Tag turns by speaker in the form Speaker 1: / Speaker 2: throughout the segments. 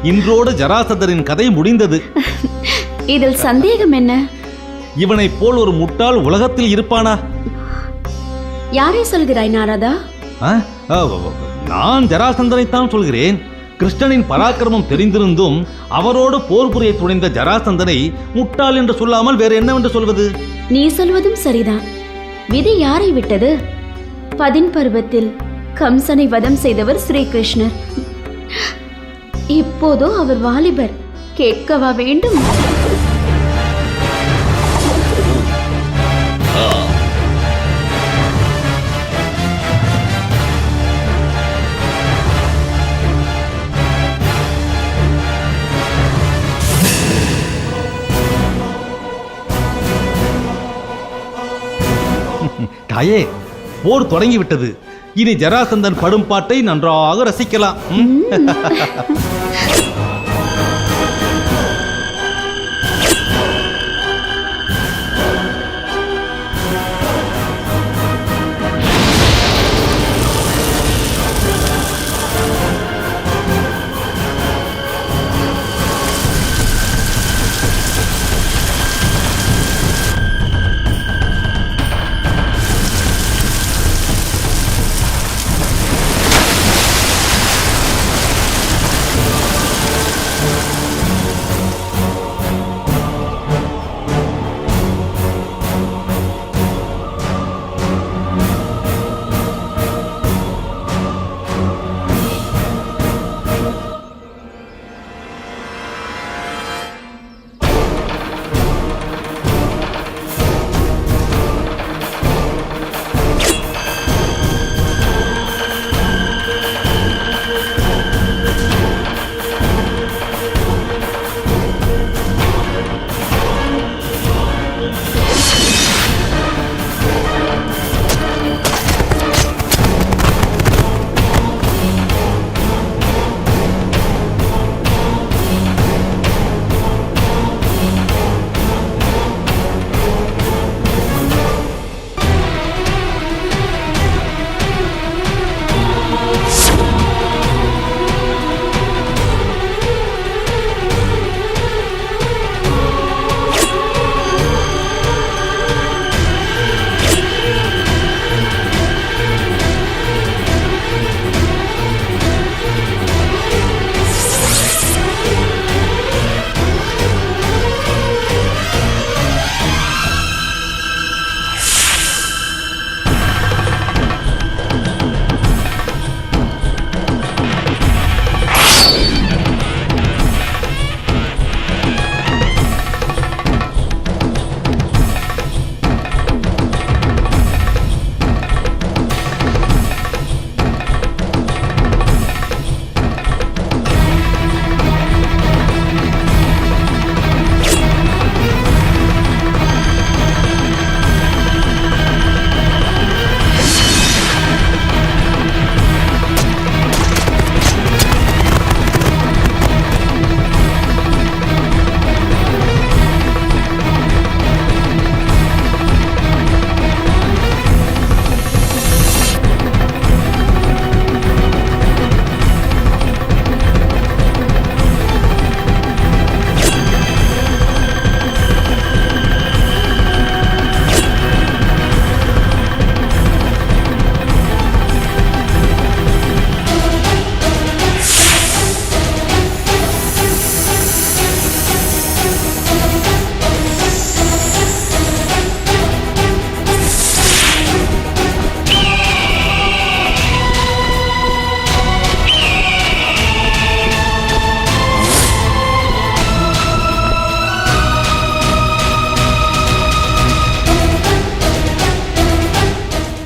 Speaker 1: இன்றோடு ஜராசந்தரின் கதை முடிந்தது.
Speaker 2: இதில் சந்தேகம் என்ன?
Speaker 1: இவனை போல் ஒரு முட்டாள் உலகத்தில் இருப்பானா?
Speaker 2: யாரை சொல்கிறாய் நாரதா?
Speaker 1: நான் ஜராசந்தனைத்தான் சொல்கிறேன். கிருஷ்ணனின் பராக்கிரமம் தெரிந்திருந்தும் அவரோடு போர் புரிய துணிந்த ஜராசந்தனை முட்டாள் என்று சொல்லாமல் வேறு என்னவென்று சொல்வது?
Speaker 2: நீ சொல்வதும் சரிதான். விதி யாரை விட்டது? பதின் பருவத்தில் கம்சனை வதம் செய்தவர் ஸ்ரீகிருஷ்ணர். இப்போதோ அவர் வாலிபர். கேட்கவா வேண்டும்?
Speaker 1: தாயே, போர் தொடங்கிவிட்டது. இனி ஜராசந்தன் படும் பாட்டை நன்றாக ரசிக்கலாம்.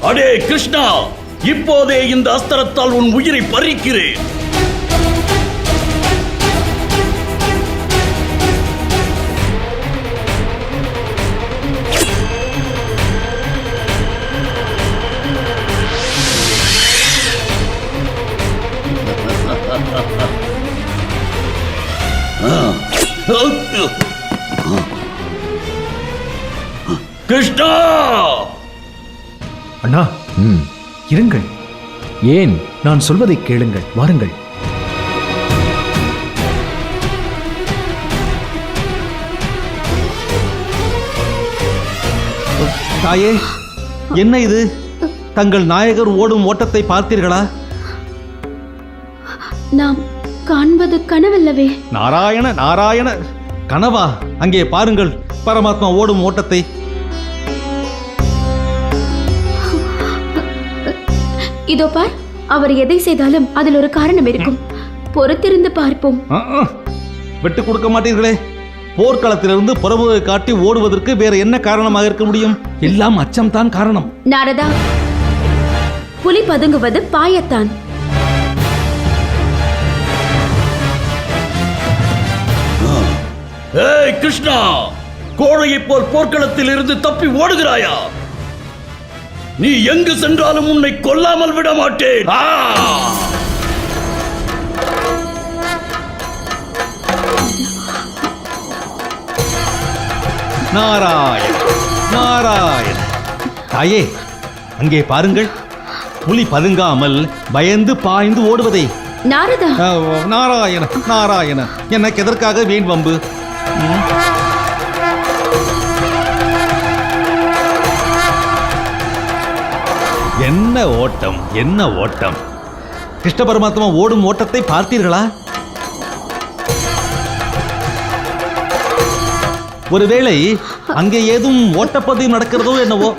Speaker 3: அடே கிருஷ்ணா, இப்போதே இந்த அஸ்திரத்தால் உன் உயிரை பறிக்கிறேன். கிருஷ்ணா!
Speaker 4: அண்ணா, இருங்கள். ஏன்? நான் சொல்வதை கேளுங்கள், வாருங்கள்.
Speaker 1: தாயே, என்ன இது? தங்கள் நாயகர் ஓடும் ஓட்டத்தை பார்த்தீர்களா?
Speaker 2: நாம் காண்பது கனவல்லவே.
Speaker 1: நாராயண நாராயண, கனவா? அங்கே பாருங்கள் பரமாத்மா ஓடும் ஓட்டத்தை.
Speaker 2: இதோ பார், அவர் எதை செய்தாலும் அதில் ஒரு காரணம் இருக்கும். பொறுத்திருந்து பார்ப்போம்.
Speaker 1: விட்டு கொடுக்க மாட்டீர்களே. போர்க்களத்திலிருந்து புறமுகை காட்டி ஓடுவதற்கு வேற என்ன காரணமாக இருக்க முடியும்? எல்லாம் அச்சம்தான் காரணம்.
Speaker 2: நாரதா, புலி பதுங்குவது பாயத்தான்.
Speaker 3: ஏய் கிருஷ்ணா, கோழையைப் போல் போர்க்களத்தில் இருந்து தப்பி ஓடுகிறாயா? நீ எங்கு சென்றாலும் உன்னை கொல்லாமல் விட மாட்டேன்.
Speaker 1: நாராயண நாராயண. தாயே, அங்கே பாருங்கள், புலி பதுங்காமல் பயந்து பாய்ந்து ஓடுவதை.
Speaker 2: நாரதா,
Speaker 1: நாராயண நாராயண, எனக்கு எதற்காக வீண் வம்பு? என்ன ஓட்டம், என்ன ஓட்டம்! கிருஷ்ண பரமாத்மா ஓடும் ஓட்டத்தை பார்த்தீர்களா? ஒருவேளை அங்கே ஏதும் ஓட்டப்பந்தயம் நடக்கிறதோ என்னவோ?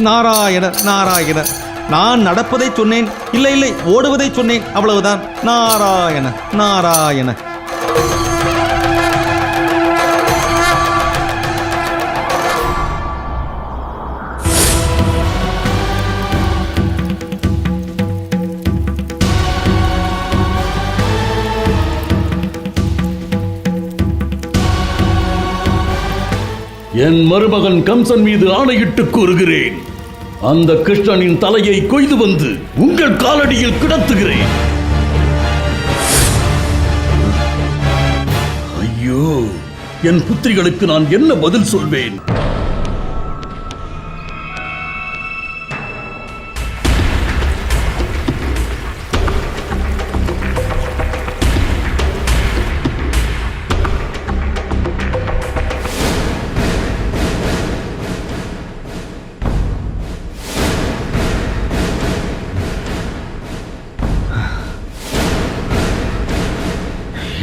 Speaker 1: நாராயண நாராயண, நான் நடப்பதை சொன்னேன், இல்லை இல்லை ஓடுவதை சொன்னேன், அவ்வளவுதான். நாராயண நாராயண.
Speaker 3: என் மருமகன் கம்சன் மீது ஆணையிட்டு கூறுகிறேன், அந்த கிருஷ்ணனின் தலையை கொய்து வந்து உங்கள் காலடியில் கிடத்துகிறேன். ஐயோ, என் புத்திரிகளுக்கு நான் என்ன பதில் சொல்வேன்?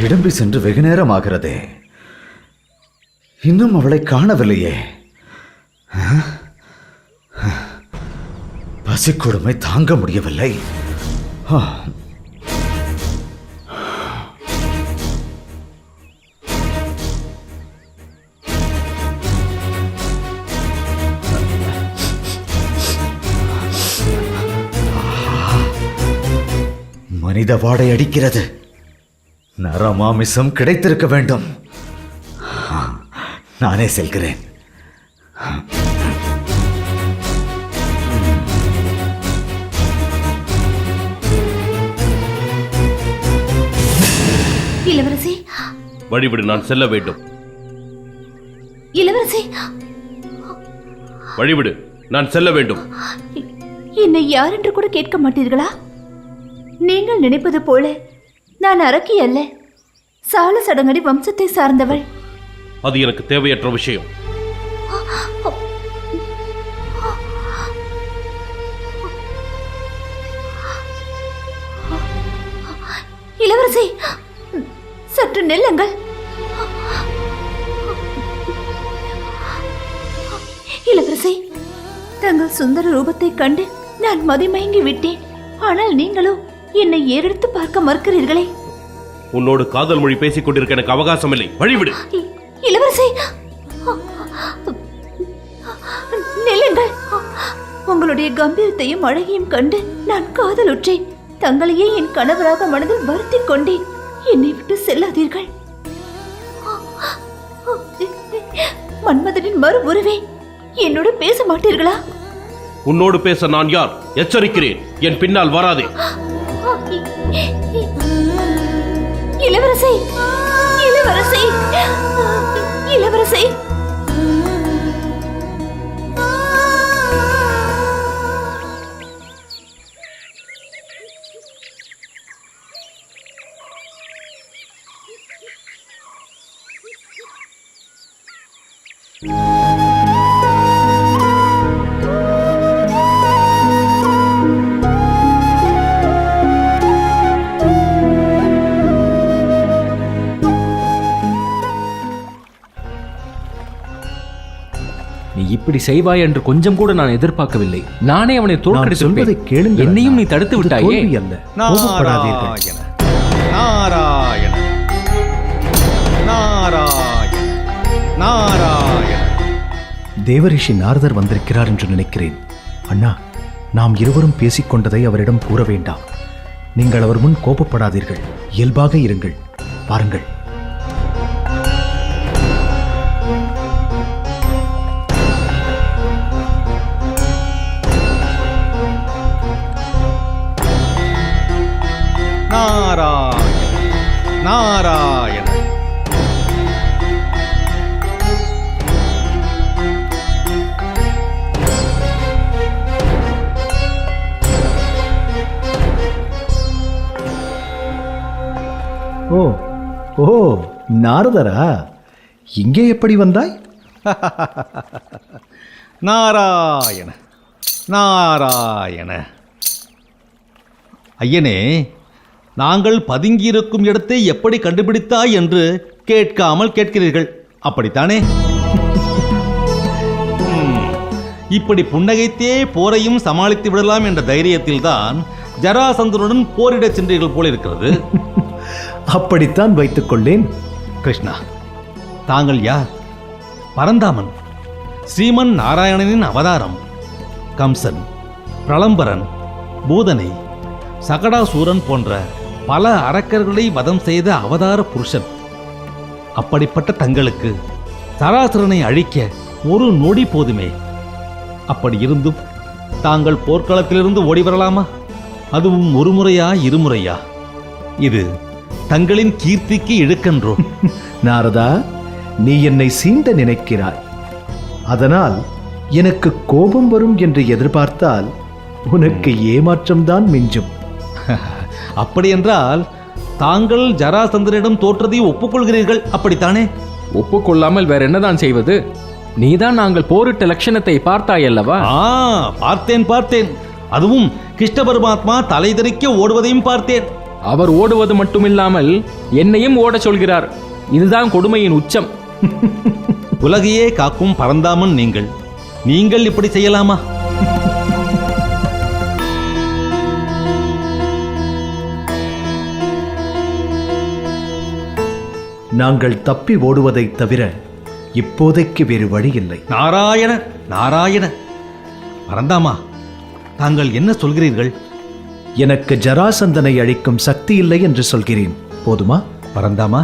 Speaker 5: இடம்பி சென்று வெகு நேரம் ஆகிறதே, இன்னும் அவளை காணவில்லையே. பசிக்கொடுமை தாங்க முடியவில்லை. மனித வாடை அடிக்கிறது. நரமாமிசம் கிடைத்திருக்க வேண்டும். நானே செல்கிறேன்.
Speaker 2: இளவரசி,
Speaker 3: வழிவிடு, நான் செல்ல வேண்டும்.
Speaker 2: இளவரசி,
Speaker 3: வழிவிடு, நான் செல்ல வேண்டும்.
Speaker 2: என்னை யார் என்று கூட கேட்க மாட்டீர்களா? நீங்கள் நினைப்பது போல நான் அரக்கி அல்ல, சால சடங்கடி வம்சத்தை சார்ந்தவள்.
Speaker 3: அது எனக்கு தேவையற்ற விஷயம்.
Speaker 2: இளவரசி, சற்று நில்லுங்கள். இளவரசி, தங்கள் சுந்தர ரூபத்தை கண்டு நான் மதிமயங்கி விட்டேன். ஆனால் நீங்களோ என்னை ஏறெடுத்து பார்க்க மறுக்கிறீர்களே.
Speaker 3: உன்னோடு காதல் மொழி பேசிக் கொண்டிருக்க எனக்கு அவகாசம் இல்லை. வழிவிடு.
Speaker 2: இளவரசி, நில்லுங்கள். உங்களுடைய கம்பீரத்தையும் அழகையும் கண்டு நான் காதலுற்றேன். தங்களையே என் கணவராக மனதில் வருத்திக் கொண்டேன். என்னை விட்டு செல்லாதீர்கள். மன்மதனின் மறு உருவே, என்னோடு பேச மாட்டீர்களா?
Speaker 3: உன்னோடு பேச நான் யார்? எச்சரிக்கிறேன், என் பின்னால் வராதே.
Speaker 2: இளவரசி, இளவரசி, இளவரசி.
Speaker 6: நீ இப்படி செய்வாய் என்று கொஞ்சம் கூட நான் எதிர்பார்க்கவில்லை. நானே அவனை
Speaker 4: நான் சொல்வதை
Speaker 6: தோற்கடித்திருப்பேன்.
Speaker 4: கேளுங்கள்.
Speaker 6: என்னையும் நீ
Speaker 4: அண்ணா.
Speaker 6: தடுத்து
Speaker 4: இது
Speaker 6: விட்டாயே.
Speaker 4: தோல்வி அல்ல. கோபப்படாதீர்கள்.
Speaker 1: நாராயண நாராயண நாராயண.
Speaker 4: தேவரிஷி நாரதர் வந்திருக்கிறார் என்று நினைக்கிறேன். அண்ணா, நாம் இருவரும் பேசிக்கொண்டதை அவரிடம் கூற வேண்டாம். நீங்கள் அவர் முன் கோபப்படாதீர்கள். இயல்பாக இருங்கள். பாருங்கள்.
Speaker 1: நாராயண நாராயண.
Speaker 4: ஓ ஓ நாரதரா, இங்கே எப்படி வந்தாய்?
Speaker 1: நாராயண நாராயண. ஐயனே, நாங்கள் பதுங்கியிருக்கும் இடத்தை எப்படி கண்டுபிடித்தாய் என்று கேட்காமல் கேட்கிறீர்கள், அப்படித்தானே? இப்படி புன்னகைத்தே போரையும் சமாளித்து விடலாம் என்ற தைரியத்தில்தான் ஜராசந்தனுடன் போரிடச் சென்றீர்கள் போல இருக்கிறது.
Speaker 4: அப்படித்தான் வைத்துக் கொள்ளேன்.
Speaker 1: கிருஷ்ணா, தாங்கள் யார்? பரந்தாமன், ஸ்ரீமன் நாராயணனின் அவதாரம். கம்சன், பிரளம்பரன், பூதனை, சகடாசூரன் போன்ற பல அரக்கர்களை வதம் செய்த அவதார புருஷன். அப்படிப்பட்ட தங்களுக்கு சராசரனை அழிக்க ஒரு நொடி போதுமே. அப்படி இருந்தும் தாங்கள் போர்க்களத்திலிருந்து ஓடி வரலாமா? அதுவும் ஒரு முறையா இருமுறையா? இது தங்களின் கீர்த்திக்கு இழுக்கன்றோ?
Speaker 4: நாரதா, நீ என்னை சீண்ட நினைக்கிறாய். அதனால் எனக்கு கோபம் வரும் என்று எதிர்பார்த்தால் உனக்கு ஏமாற்றம்தான் மிஞ்சும்.
Speaker 1: அப்படியென்றால் தாங்கள் ஜராசந்தனிடம் தோற்றதை ஒப்புக்கொள்கிறீர்கள், அப்படித்தானே?
Speaker 6: ஒப்புக்கொள்ளாமல் வேற என்னதான் செய்வது? நீதான் நாங்கள் போரிட்ட லட்சணத்தை பார்த்தாயல்லவா?
Speaker 1: பார்த்தேன் பார்த்தேன். அதுவும் கிருஷ்ண பரமாத்மா தலை தெறிக்க ஓடுவதையும் பார்த்தேன்.
Speaker 6: அவர் ஓடுவது மட்டுமில்லாமல் என்னையும் ஓடச் சொல்கிறார். இதுதான் கொடுமையின் உச்சம்.
Speaker 1: உலகையே காக்கும் பரந்தாமன் நீங்கள். நீங்கள் இப்படி செய்யலாமா?
Speaker 4: நாங்கள் தப்பி ஓடுவதைத் தவிர இப்போதைக்கு வேறு வழி இல்லை.
Speaker 1: நாராயண நாராயண. பரந்தாமா, தாங்கள் என்ன சொல்கிறீர்கள்?
Speaker 4: எனக்கு ஜராசந்தனை அழிக்கும் சக்தி இல்லை என்று சொல்கிறேன். போதுமா?
Speaker 1: பரந்தாமா,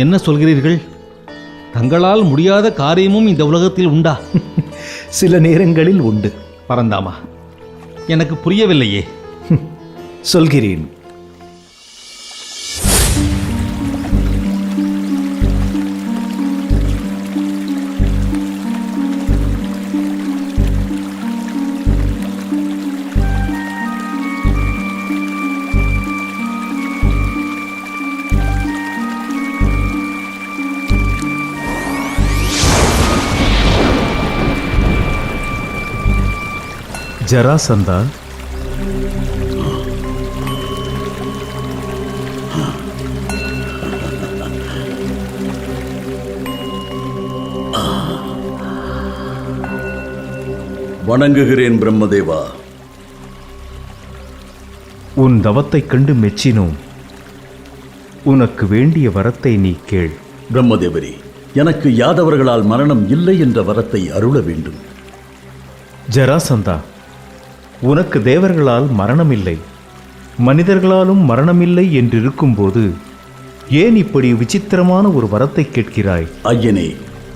Speaker 1: என்ன சொல்கிறீர்கள்? தங்களால் முடியாத காரியமும் இந்த உலகத்தில் உண்டா?
Speaker 4: சில நேரங்களில் உண்டு.
Speaker 1: பரந்தாமா, எனக்கு புரியவில்லையே.
Speaker 4: சொல்கிறேன். ஜராசந்தா,
Speaker 3: வணங்குகிறேன் பிரம்மதேவா.
Speaker 7: உன் தவத்தைக் கண்டு மெச்சினோம். உனக்கு வேண்டிய வரத்தை நீ கேள்.
Speaker 3: பிரம்மதேவரே, எனக்கு யாதவர்களால் மரணம் இல்லை என்ற வரத்தை அருள வேண்டும்.
Speaker 7: ஜராசந்தா, உனக்கு தேவர்களால் மரணமில்லை, மனிதர்களாலும் மரணமில்லை என்றிருக்கும்போது ஏன் இப்படி விசித்திரமான ஒரு வரத்தை கேட்கிறாய்?
Speaker 3: ஐயனே,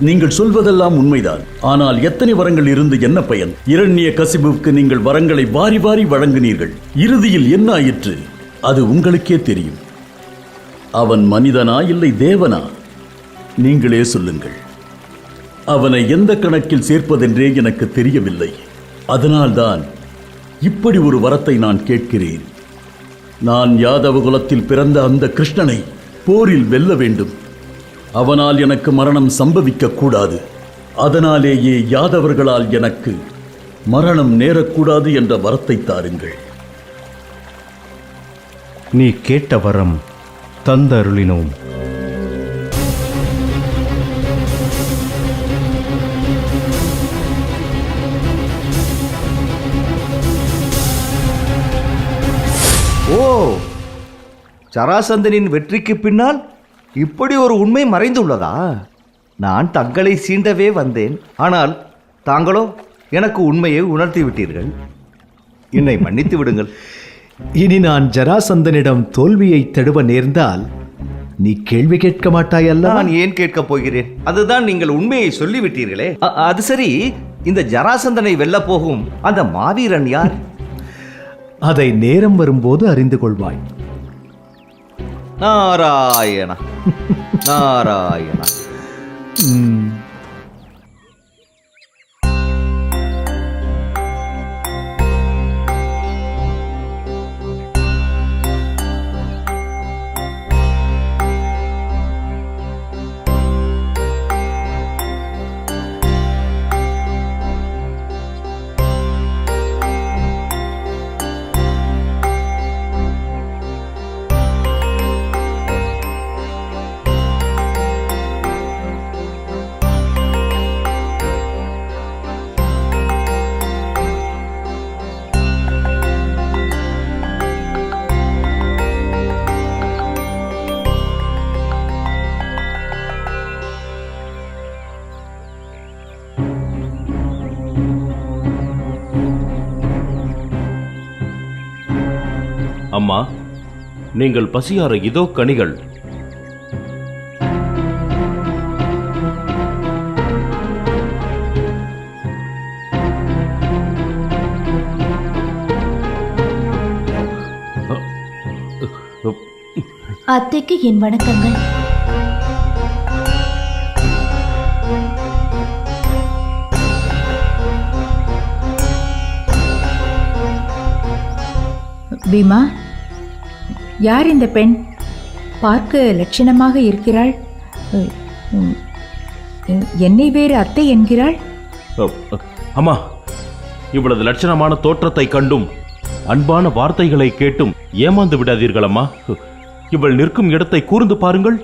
Speaker 3: நீங்கள் சொல்வதெல்லாம் உண்மைதான். ஆனால் எத்தனை வரங்கள் இருந்து என்ன பயன்? இரண்ய கசிபுவுக்கு நீங்கள் வரங்களை வாரி வாரி வழங்கினீர்கள். இறுதியில் என்ன ஆயிற்று? அது உங்களுக்கே தெரியும். அவன் மனிதனா இல்லை தேவனா? நீங்களே சொல்லுங்கள். அவனை எந்த கணக்கில் சேர்ப்பதென்றே எனக்கு தெரியவில்லை. அதனால்தான் இப்படி ஒரு வரத்தை நான் கேட்கிறேன். நான் யாதவ குலத்தில் பிறந்த அந்த கிருஷ்ணனை போரில் வெல்ல வேண்டும். அவனால் எனக்கு மரணம் சம்பவிக்க கூடாது. அதனாலேயே யாதவர்களால் எனக்கு மரணம் நேரக்கூடாது என்ற வரத்தை தாருங்கள்.
Speaker 7: நீ கேட்ட வரம் தந்தருளினோம்.
Speaker 5: ஓ, ஜராசந்தனின் வெற்றிக்கு பின்னால் இப்படி ஒரு உண்மை மறைந்துள்ளதா? நான் தங்களை சீண்டவே வந்தேன். ஆனால் தாங்களோ எனக்கு உண்மையை உணர்த்தி விட்டீர்கள். என்னை மன்னித்து விடுங்கள்.
Speaker 4: இனி நான் ஜராசந்தனிடம் தோல்வியை தழுவ நேர்ந்தால் நீ கேள்வி கேட்க மாட்டாய் அல்லவா?
Speaker 5: நான் ஏன் கேட்கப் போகிறேன்? அதுதான் நீங்கள் உண்மையை சொல்லிவிட்டீர்களே. அது சரி, இந்த ஜராசந்தனை வெல்ல போகும் அந்த மாவீரன் யார்?
Speaker 4: அதை நேரம் வரும்போது அறிந்து கொள்வாய்.
Speaker 5: நாராயணா நாராயணா.
Speaker 8: அம்மா, நீங்கள் பசியார இதோ கனிகள்.
Speaker 2: அத்தைக்கு என் வணக்கங்கள்.
Speaker 9: பீமா, யார் இந்த பெண்? பார்க்க லட்சணமாக இருக்கிறாள். என்னை வேறு அத்தை என்கிறாள்.
Speaker 8: அம்மா, இவ்வளவு லட்சணமான தோற்றத்தை கண்டும் அன்பான வார்த்தைகளை கேட்டும் ஏமாந்து விடாதீர்கள் அம்மா. இவள் நிற்கும் இடத்தை கூர்ந்து பாருங்கள்.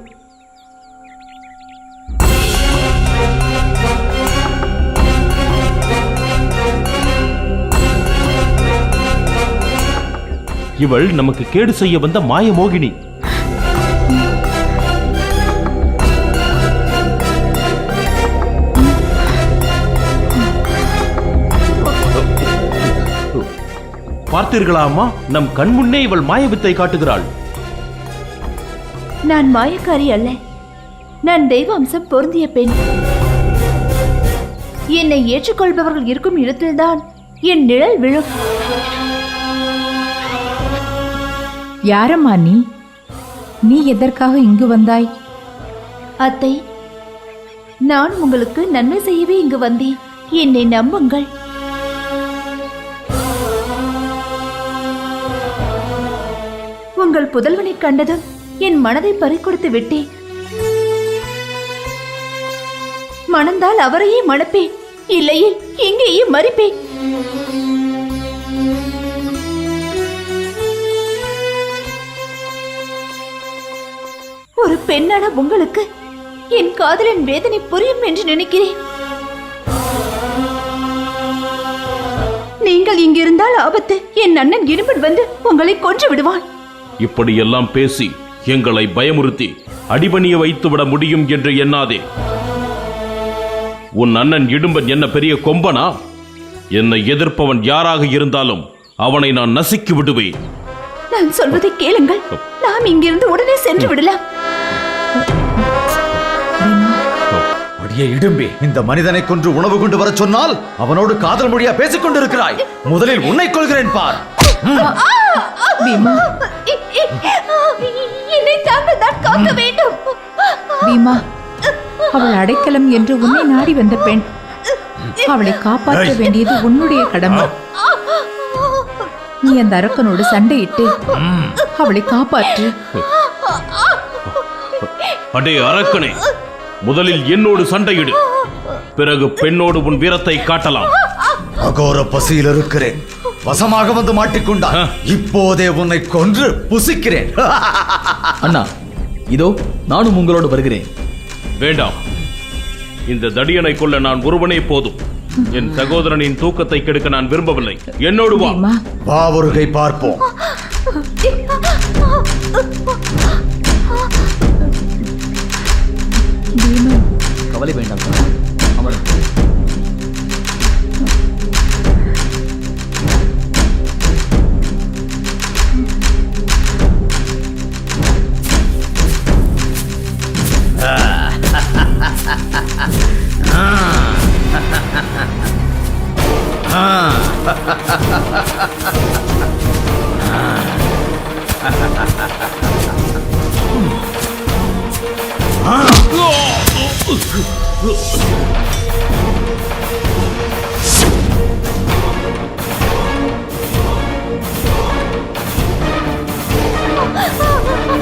Speaker 8: இவள் நமக்கு கேடு செய்ய வந்த மாய மோகினி. பார்த்தீர்களா அம்மா? நம் கண் முன்னே இவள் மாயவித்தை காட்டுகிறாள்.
Speaker 2: நான் மாயக்காரி அல்ல. நான் தெய்வ அம்சம் பொருந்திய பெண். என்னை ஏற்றுக்கொள்பவர்கள் இருக்கும் இடத்தில்தான் என் நிழல் விழும்.
Speaker 9: யாரம்மா நீ? நீ எதற்காக இங்கு வந்தாய்?
Speaker 2: அத்தை, நான் உங்களுக்கு நன்மை செய்யவே இங்கு வந்தேன். என்னை நம்புங்கள். உங்கள் புதல்வனை கண்டதும் என் மனதை பறிகொடுத்து விட்டேன். மணந்தால் அவரையே மணப்பேன், இல்லையே எங்கேயே மறிப்பேன். ஒரு பெண்ணான உங்களுக்கு என் காதலின் வேதனை புரியும் என்று நினைக்கிறேன். நீங்கள் இங்கிருந்தால் ஆபத்து. என் அண்ணன் இடும்பன் வந்து உங்களை கொன்று விடுவான்.
Speaker 8: இப்படியெல்லாம் பேசி எங்களை பயமுறுத்தி அடிபணிய வைத்துவிட முடியும் என்று எண்ணாதே. உன் அண்ணன் இடும்பன் என்ன பெரிய கொம்பனா? என்னை எதிர்ப்பவன் யாராக இருந்தாலும் அவனை நான் நசுக்கி விடுவேன்.
Speaker 2: நான் சொல்வதை கேளுங்கள். நாம் இங்கிருந்து உடனே சென்று விடலாம்.
Speaker 5: அடியே இடும்பே, இந்த மனிதனை கொன்று உணவு கொண்டு வர சொன்னால் அவனோடு காதல் மொழியா பேசிக் கொண்டிருக்கிறாய். முதலில் உன்னை கொள்கிறேன் பார்.
Speaker 2: என்னை தாங்கள் தான் காக்க வேண்டும்.
Speaker 9: பீமா, அவள் அடைக்கலம் என்று உன்னை நாடி வந்த பெண். அவளை காப்பாற்ற வேண்டியது உன்னுடைய கடமை. நீ அந்த அரக்கனோடு சண்டையிட்டு அவளை காப்பாற்று.
Speaker 8: அடே அரக்கனே, முதலில் என்னோடு சண்டையிடு. பிறகு பெண்ணோடு உன் வீரத்தை காட்டலாம்.
Speaker 5: அகோர பசியில் இருக்கிறேன். வசமாக வந்து மாட்டிக்கொண்டான். இப்போதே உன்னை கொன்று புசிக்கிறேன்.
Speaker 10: அண்ணா, இதோ நானும் உங்களோடு வருகிறேன்.
Speaker 8: வேண்டாம், இந்த தடியனை கொள்ள நான் ஒருவனே போதும். என் சகோதரனின் தூக்கத்தை கெடுக்க நான் விரும்பவில்லை. என்னோடு வா.
Speaker 5: வா, ஒருகை பார்ப்போம்.
Speaker 10: கவலை வேண்டாம். அமர்.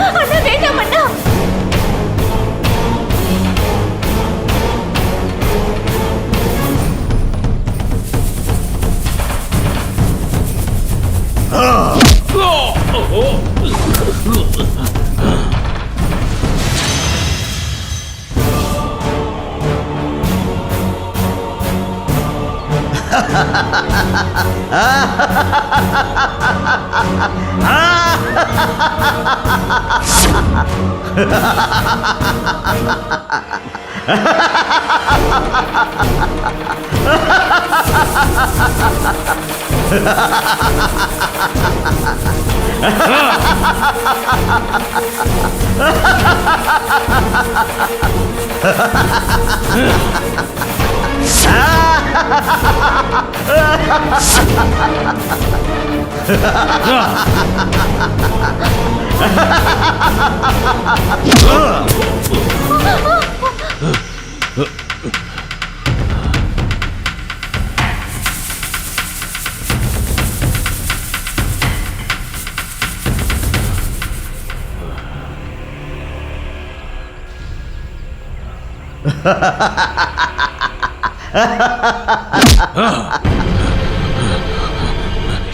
Speaker 2: அண்ணா, வேண்டாம் அண்ணா.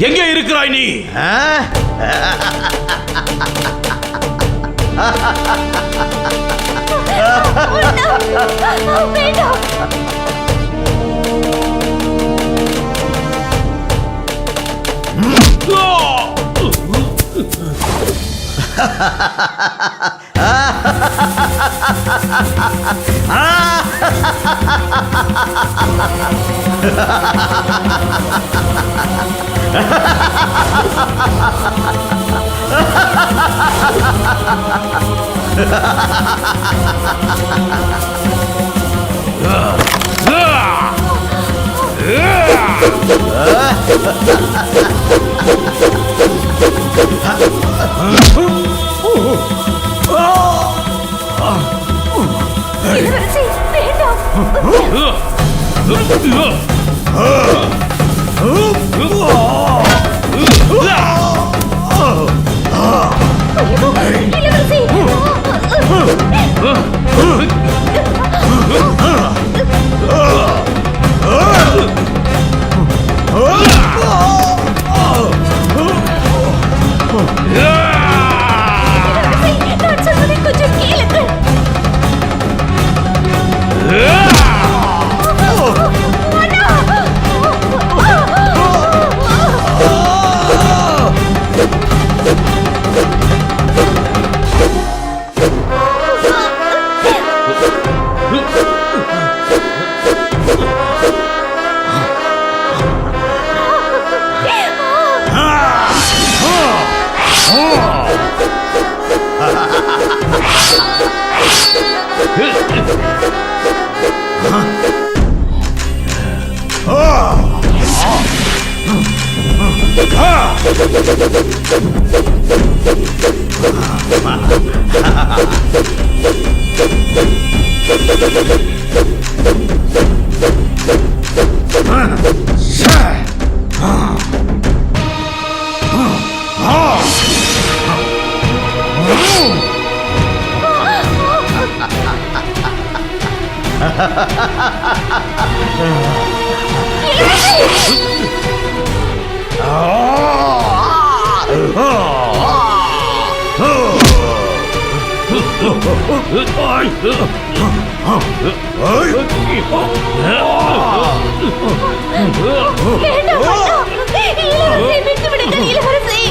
Speaker 8: எங்கே இருக்கிறாய் நீ?
Speaker 2: வேண்டாம். இளவரசி, வேண்டாம். இளவரசி. நான் சொல்வதை கொஞ்சம் கேளுங்கள். வேண்டாம், வேண்டாம். இளவரசே, விட்டு விடுங்கள், இளவரசே.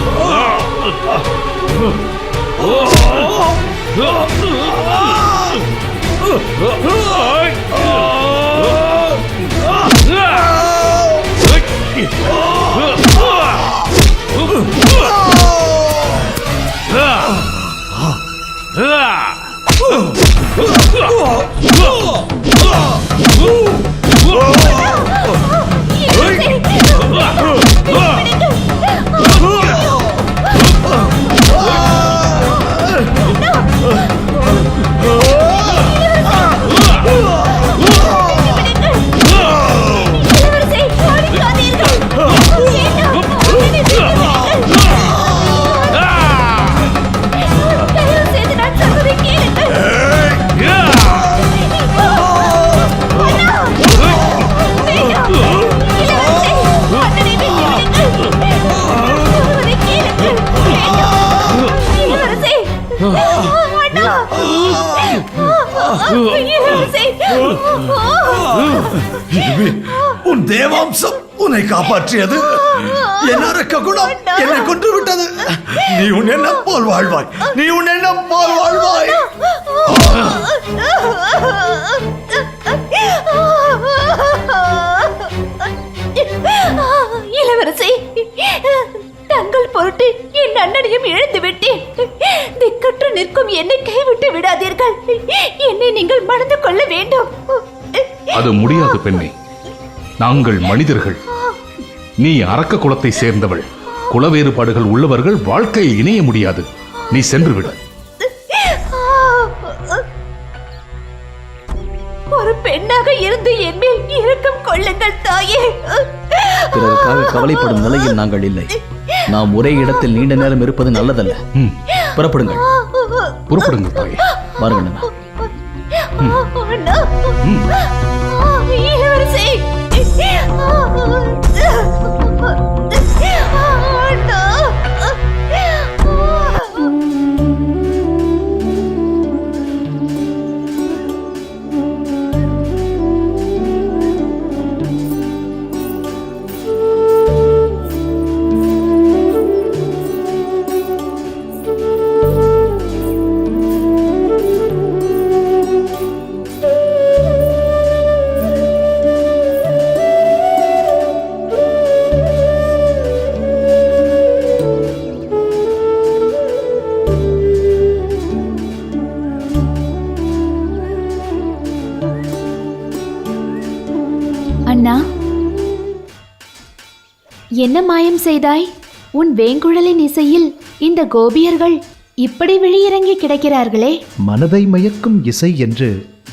Speaker 3: உன் தேவாம்சம் உன்னை காப்பாற்றியது. என் அரக்க குணம் என்னை கொன்று விட்டது. நீ உன் எண்ணம் போல் வாழ்வாய். நீ உன் எண்ணம் போல் வாழ்வாய்.
Speaker 2: இளவரசி, தங்கள் பொருட்டு என் அண்ணனையும் இழந்து விட்டேன். திக்கற்று நிற்கும் என்னை கைவிட்டு விடாதீர்கள். என்னை நீங்கள் மணந்து கொள்ள வேண்டும்.
Speaker 11: அது முடியாது பெண்ணே. நாங்கள் மனிதர்கள், நீ அரக்க குலத்தை சேர்ந்தவள். குல வேறுபாடுகள் உள்ளவர்கள் வாழ்க்கையில் இணைய முடியாது. நீ சென்று விடு.
Speaker 2: ஒரு பெண்ணாக இருந்து என் மேல் இரக்கம் கொள்ளுங்கள் தாயே.
Speaker 10: பிறருக்காக கவலைப்படும் நிலையில் நாங்கள் இல்லை. நாம் ஒரே இடத்தில் நீண்ட நேரம் இருப்பது நல்லதல்ல. புறப்படுங்கள்.
Speaker 11: புறப்படுங்கள் தாயே.
Speaker 10: வாருங்கள் அண்ணா.
Speaker 2: இளவரசி, அண்ணா, என்ன மாயம் செய்தாய்? உன் வேங்குழலின் இசையில் இந்த கோபியர்கள் இப்படி விழியிறங்கி கிடக்கிறார்களே.
Speaker 4: மனதை மயக்கும் இசை என்று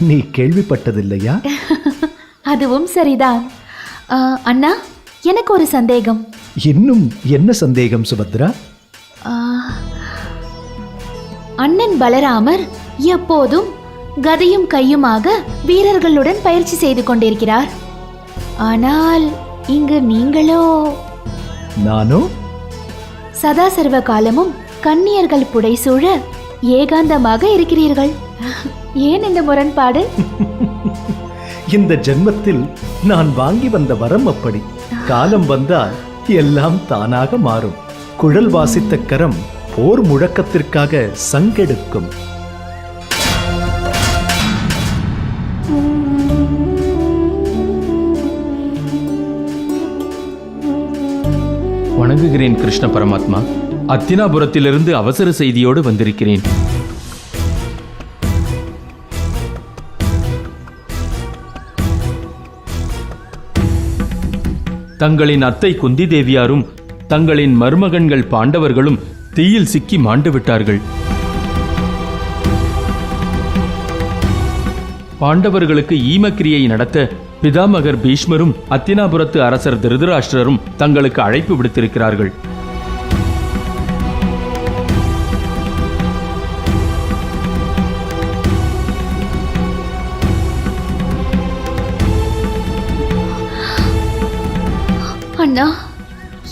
Speaker 4: நீ கேள்விப்பட்டதில்லையா?
Speaker 2: அதுவும் சரிதான். அண்ணா, எனக்கு ஒரு சந்தேகம்.
Speaker 4: இன்னும் என்ன சந்தேகம் சுபத்ரா?
Speaker 2: அண்ணன் பலராமர் எப்போதும் கதையும் கையுமாக வீரர்களுடன் பயிற்சி செய்து கொண்டிருக்கிறார். ஆனால் இங்கு நீங்களோ?
Speaker 4: நானோ
Speaker 2: சதா சர்வ காலமும் கன்னியர்கள் புடைசூழ ஏகாந்தமாக இருக்கிறீர்கள். ஏன் இந்த முரண்பாடு?
Speaker 4: இந்த ஜென்மத்தில் நான் வாங்கி வந்த வரம் அப்படி. காலம் வந்தால் எல்லாம் தானாக மாறும். குழல் வாசித்த கரம் போர் முழக்கத்திற்காக சங்கெடுக்கும்.
Speaker 6: வணங்குகிறேன் கிருஷ்ண பரமாத்மா. அத்தினாபுரத்திலிருந்து அவசர செய்தியோடு வந்திருக்கிறேன். தங்களின் அத்தை குந்தி தேவியாரும் தங்களின் மருமகன்கள் பாண்டவர்களும் தீயில் சிக்கி மாண்டு விட்டார்கள். பாண்டவர்களுக்கு ஈமக்கிரியை நடத்த பிதாமகர் பீஷ்மரும் அத்தினாபுரத்து அரசர் திருதராஷ்டிரரும் தங்களுக்கு அழைப்பு விடுத்திருக்கிறார்கள்.
Speaker 2: அண்ணா,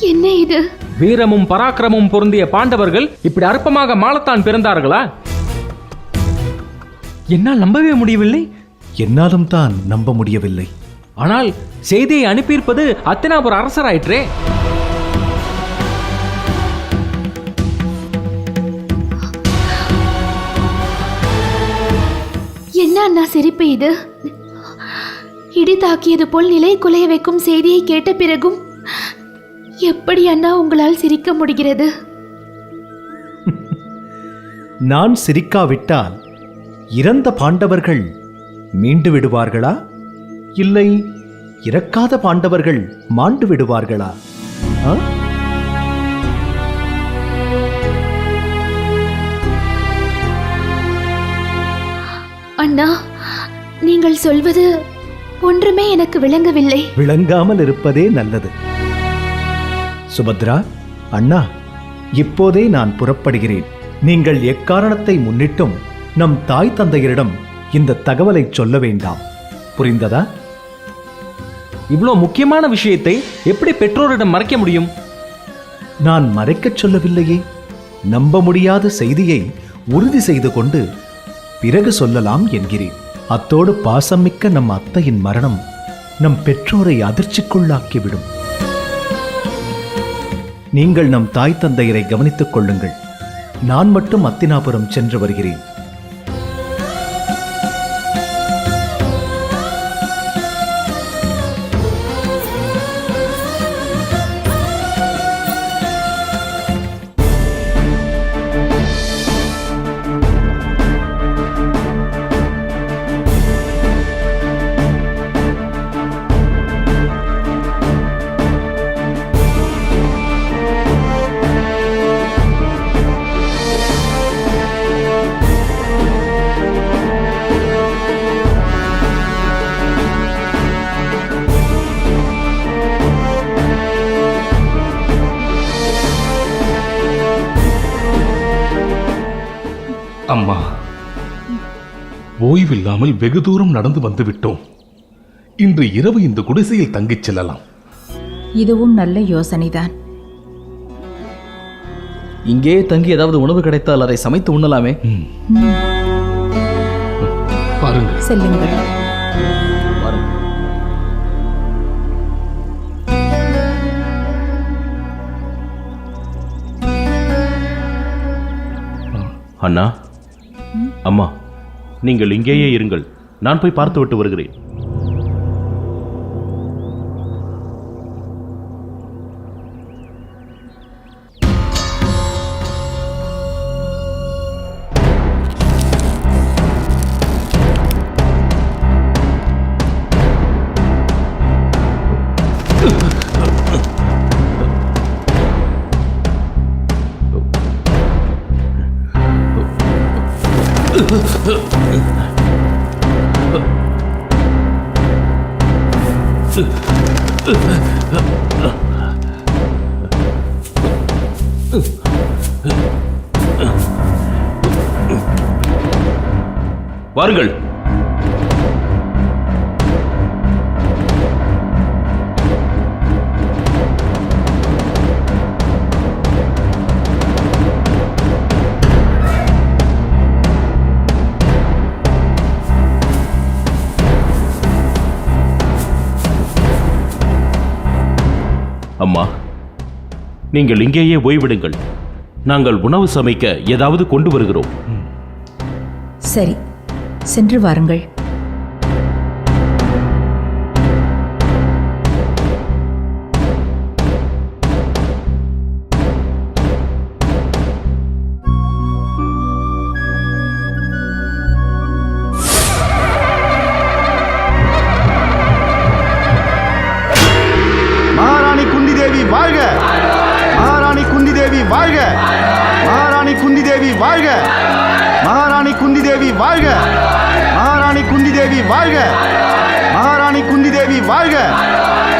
Speaker 2: என்ன இது?
Speaker 6: வீரமும் பராக்கிரமும் பொருந்திய பாண்டவர்கள் இப்படி அற்பமாக மாளத்தான் பிறந்தார்களா? என்னால் நம்பவே முடியவில்லை.
Speaker 4: என்னாலும் தான் நம்ப முடியவில்லை.
Speaker 6: ஆனால் செய்தியை அனுப்பியிருப்பது அத்தினாபுர அரசராயிற்றே.
Speaker 2: என்ன அண்ணா சிரிப்பு இது? இடி தாக்கியது போல் நிலை குலைய வைக்கும் செய்தியை கேட்ட பிறகும் எப்படி அண்ணா உங்களால் சிரிக்க முடிகிறது?
Speaker 4: நான் சிரிக்காவிட்டால் இறந்த பாண்டவர்கள் மீண்டு விடுவார்களா, இல்லை இறக்காத பாண்டவர்கள் மாண்டு விடுவார்களா?
Speaker 2: அண்ணா, நீங்கள் சொல்வது ஒன்றுமே எனக்கு விளங்கவில்லை.
Speaker 4: விளங்காமல் இருப்பதே நல்லது. சுபத்ரா, அண்ணா, இப்போதே நான் புறப்படுகிறேன். நீங்கள் எக்காரணத்தை முன்னிட்டும் நம் தாய் தந்தையரிடம் இந்த தகவலை சொல்ல வேண்டாம். புரிந்ததா?
Speaker 6: இவ்வளோ முக்கியமான விஷயத்தை எப்படி பெற்றோரிடம் மறைக்க முடியும்?
Speaker 4: நான் மறைக்கச் சொல்லவில்லையே. நம்ப முடியாத செய்தியை உறுதி செய்து கொண்டு பிறகு சொல்லலாம் என்கிறேன். அத்தோடு பாசமிக்க நம் அத்தையின் மரணம் நம் பெற்றோரை அதிர்ச்சிக்குள்ளாக்கிவிடும். நீங்கள் நம் தாய் தந்தையரை கவனித்துக் கொள்ளுங்கள். நான் மட்டும் அத்தினாபுரம் சென்று வருகிறேன்.
Speaker 11: அம்மா, ஓய்வில்லாமல் வெகு தூரம் நடந்து வந்து விட்டோம். இன்று இரவு இந்த குடிசையில் தங்கிச் செல்லலாம்.
Speaker 9: இதுவும் நல்ல யோசனைதான்.
Speaker 10: இங்கே தங்கி ஏதாவது உணவு கிடைத்தால் அதை சமைத்து உண்ணலாமே.
Speaker 11: பாருங்கள்.
Speaker 9: செல்லுங்கள்.
Speaker 8: அண்ணா, அம்மா, நீங்கள் இங்கேயே இருங்கள். நான் போய் பார்த்து விட்டு வருகிறேன். வாருங்கள். அம்மா, நீங்கள் இங்கேயே ஓய்விடுங்கள். நாங்கள் உணவு சமைக்க ஏதாவது கொண்டு வருகிறோம்.
Speaker 9: சரி, சென்று வாருங்கள்.
Speaker 5: மகாராணி குந்தி தேவி வாழ்க! மகாராணி குந்தி தேவி வாழ்க! மகாராணி குந்தி தேவி வாழ்க! மகாராணி குந்தி தேவி வாழ்க! மகாராணி குந்தி தேவி வாழ்க! மகாராணி குந்தி தேவி வாழ்க!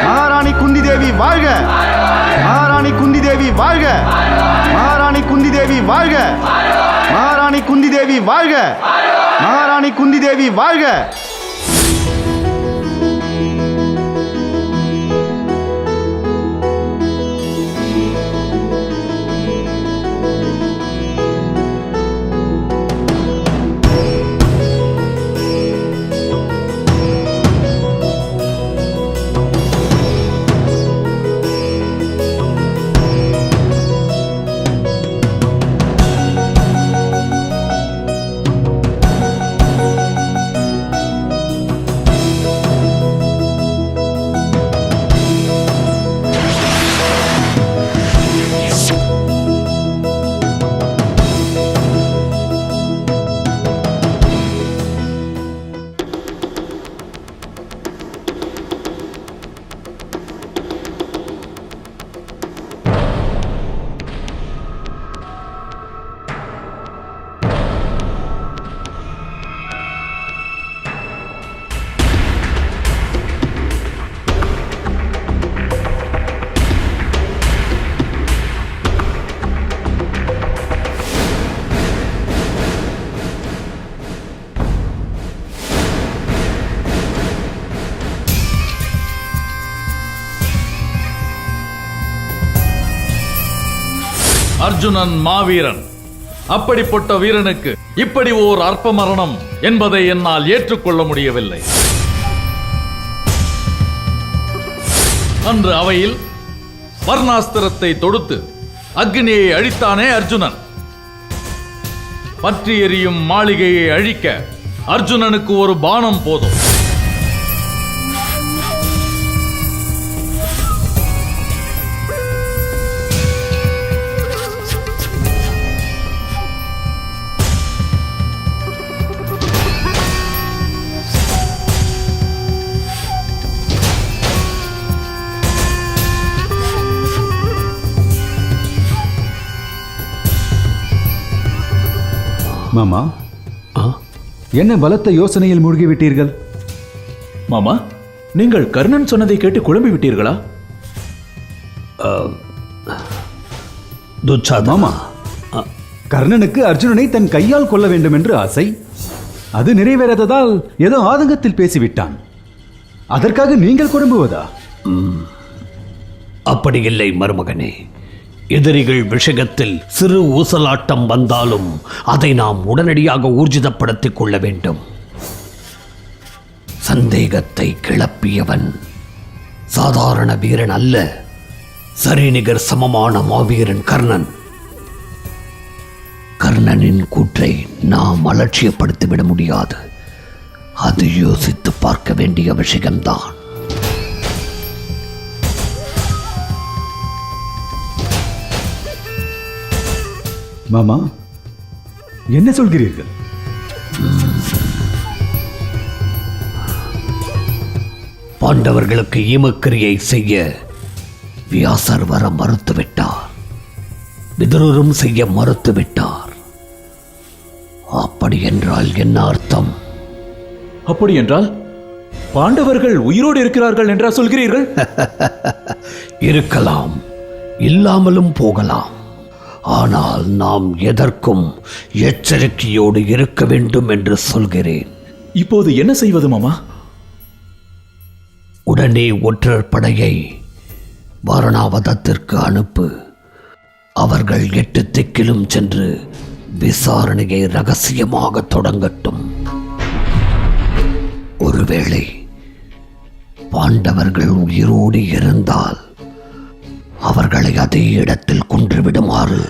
Speaker 5: மகாராணி குந்தி தேவி வாழ்க! மகாராணி குந்தி தேவி வாழ்க! மகாராணி குந்தி தேவி வாழ்க! மகாராணி குந்தி தேவி வாழ்க! மகாராணி குந்தி தேவி வாழ்க!
Speaker 12: அர்ஜுனன் மாவீரன். அப்படிப்பட்ட வீரனுக்கு இப்படி ஓர் அற்ப மரணம் என்பதை என்னால் ஏற்றுக்கொள்ள முடியவில்லை. அன்று அவையில் வர்ணாஸ்திரத்தை தொடுத்து அக்னியை அழித்தானே அர்ஜுனன். பற்றி எரியும் மாளிகையை அழிக்க அர்ஜுனனுக்கு ஒரு பானம் போதும்.
Speaker 13: மாமா, என்ன பலத்த யோசனையில் மூழ்கிவிட்டீர்கள்?
Speaker 3: மாமா, நீங்கள் கர்ணன் சொன்னதை கேட்டு குழம்பி விட்டீர்களா?
Speaker 13: மாமா, கர்ணனுக்கு அர்ஜுனனை தன் கையால் கொல்ல வேண்டும் என்று ஆசை. அது நிறைவேறாததால் ஏதோ ஆதங்கத்தில் பேசிவிட்டான். அதற்காக நீங்கள் குழம்புவதா?
Speaker 14: அப்படி இல்லை மருமகனே. எதிரிகள் விஷயத்தில் சிறு ஊசலாட்டம் வந்தாலும் அதை நாம் உடனடியாக ஊர்ஜிதப்படுத்திக் கொள்ள வேண்டும். சந்தேகத்தை கிளப்பியவன் சாதாரண வீரன் அல்ல, சரிநிகர் சமமான மாவீரன் கர்ணன். கர்ணனின் கூற்றை நாம் அலட்சியப்படுத்திவிட முடியாது. அது யோசித்து பார்க்க வேண்டிய விஷயம்தான்.
Speaker 13: மாமா, என்ன சொல்கிறீர்கள்?
Speaker 14: பாண்டவர்களுக்கு ஈமக்கிரியை செய்ய வியாசர் வர மறுத்துவிட்டார். விதுரரும் செய்ய மறுத்துவிட்டார். அப்படி என்றால் என்ன அர்த்தம்?
Speaker 3: அப்படி என்றால் பாண்டவர்கள் உயிரோடு இருக்கிறார்கள் என்றா சொல்கிறீர்கள்?
Speaker 14: இருக்கலாம், இல்லாமலும் போகலாம். ஆனால் நாம் எதற்கும் எச்சரிக்கையோடு இருக்க வேண்டும் என்று சொல்கிறேன்.
Speaker 3: இப்போது என்ன செய்வது மாமா?
Speaker 14: உடனே ஒற்றர் படையை வாரணாவதத்திற்கு அனுப்பு. அவர்கள் 8 திக்கிலும் சென்று விசாரணையை ரகசியமாக தொடங்கட்டும். ஒருவேளை பாண்டவர்கள் உயிரோடு இருந்தால் அவர்களை அதே இடத்தில் கொன்றுவிடுமாறு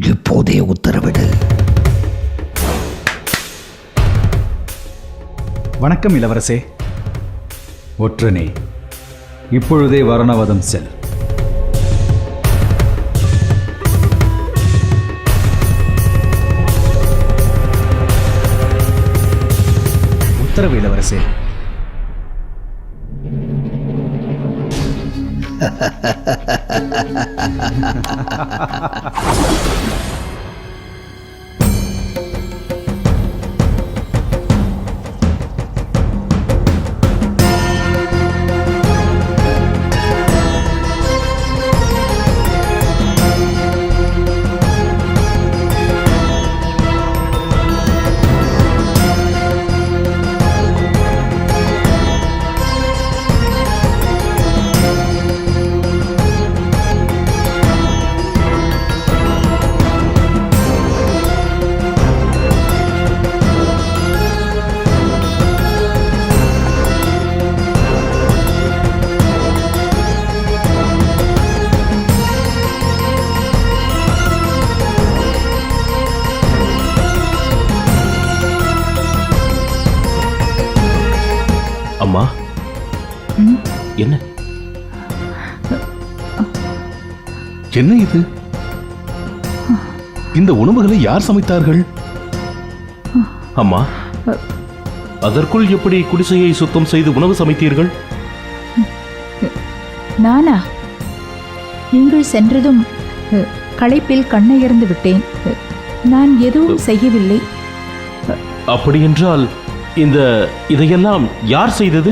Speaker 14: இப்போதே உத்தரவிடு.
Speaker 13: வணக்கம் இளவரசே. ஒற்றனே, இப்பொழுதே வாரணாவதம் செல். உத்தரவு இளவரசே.
Speaker 8: அம்மா, என்ன
Speaker 11: என்ன இது? இந்த உணவுகளை யார் சமைத்தார்கள்?
Speaker 8: அம்மா, அதற்குள் எப்படி குடிசையை சுத்தம் செய்து உணவு சமைத்தீர்கள்?
Speaker 9: நானா? நீங்கள் சென்றதும் களைப்பில் கண்ணையர்ந்து விட்டேன். நான் எதுவும் செய்யவில்லை.
Speaker 8: அப்படியென்றால் இதையெல்லாம் யார் செய்தது?